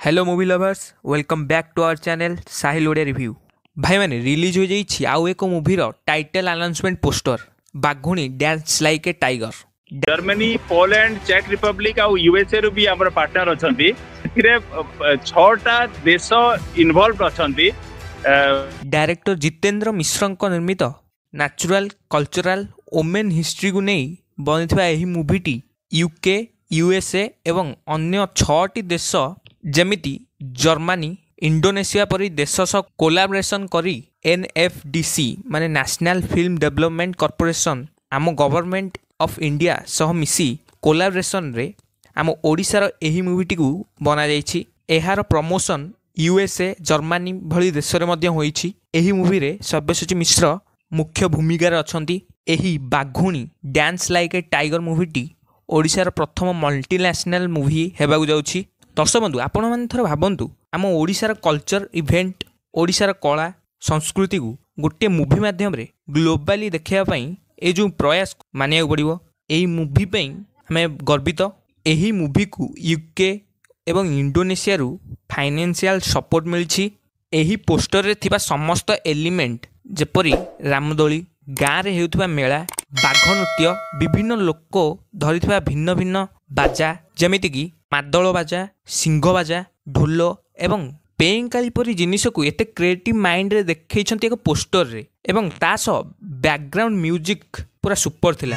Hello movie lovers welcome back to our channel Sahil Odia review. भाई मैंने release हो जाइए आउ एक movie title announcement poster Baghuni dance like a tiger. Germany, Poland, चेक रिपब्लिक आ यूएसए रू भी हमर पार्टनर अछंती। एथिरे 6टा देश इन्वॉल्व अछंती। डायरेक्टर जितेंद्र मिश्र निर्मित नेचुरल कल्चरल ओमेन हिस्ट्री को नहीं बनिथिबा एही मूवीटी यूके, यूएसए एवं अन्य 6टी देश जेमिति जर्मनी, इंडोनेशिया परी देश सह कोलाबोरेशन करी एनएफडीसी माने नेशनल फिल्म डेवलपमेंट कॉर्पोरेशन आम गवर्नमेंट ऑफ इंडिया सह मिसी कोलाबोरेशन रे आम ओडिशार एही मूवीटी को बना जाइछि। एहार प्रमोशन यूएसए, जर्मनी भली देश रे मध्य होइछि। एही मूवी रे सब्यसाची मिश्र मुख्य भूमिका अछंती। एही बाघुणी डांस लाइक ए टाइगर मूवीटी ओडिशार प्रथम मल्टीनेशनल मूवी हेबाकु जाउछि। दर्शक बंधु आपण मैंने थोड़ा भावतु आम ओडिशार कल्चर इवेंट, ओडिशार कला संस्कृति को गोटे मूवी माध्यम रे ग्लोबाली देखापी ये जो प्रयास मानिया पड़ो। यही मूवी आम गर्वित। यही मूवी को यूके एवं इंडोनेशिया रु फाइनेंशियल सपोर्ट मिली। यही पोस्टर रे थिबा समस्त एलिमेंट जेपरी रामदोली, गाँव में होता मेला, बाघ नृत्य, विभिन्न लोक धरी भिन्न भिन्न बाजा जमीक मादल बाजा, सिंह बाजा, ढोल एवं पेंकाली परी जिनिस को एते क्रिएटिव माइंड रे देखैछंती एक पोस्टर रे एवं ता सह बैकग्राउंड म्यूजिक पूरा सुपर थिला।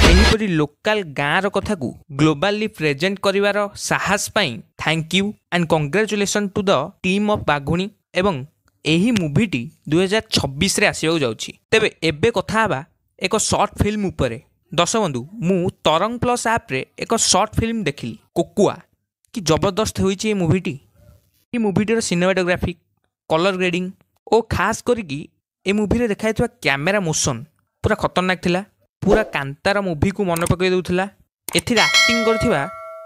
एहीपरी लोकल गाँव कथा को ग्लोबाली प्रेजेंट करिवार साहस पाई thank you and congratulation to the team of Baghuni. एवं एही मूवीटी 2026 रे आसीबाक जाउछि। तेबे एबे कथा हबा एक शॉर्ट फिल्म उपरे। दर्शक बंधु मु तरंग प्लस ऐप रे एक शॉर्ट फिल्म देखिली कोकुआ कि जबरदस्त होइछि। ए मूवीटीर सिनेमाटोग्राफी, कलर ग्रेडिंग और खास करिकी ए मूवी रे देखाइथवा कैमेरा मोशन पूरा खतरनाक थिला। पूरा कांतार मूवी को मन पकई दउथिला। एथिरे एक्टिंग करथिबा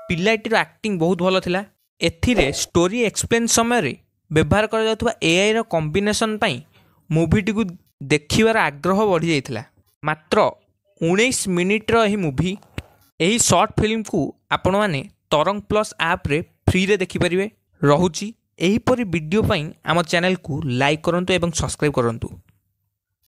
पिलाटीर एक्टिंग बहुत भलो थिला। एथिरे स्टोरी एक्सप्लेन समय रे व्यवहार कर जाउथबा एआई रो कॉम्बिनेशन पाई मूवीटी को देखिबार आग्रह बढ़ी जाइथिला। मात्र 19 मिनिट रो एही मूवी, एही शॉर्ट फिल्म को आपण माने तरंग प्लस ऐप रे फ्री रे देखि परिबे। रहुची एही परी वीडियो पाई आम चैनल को लाइक करंतु एवं सब्सक्राइब करंतु।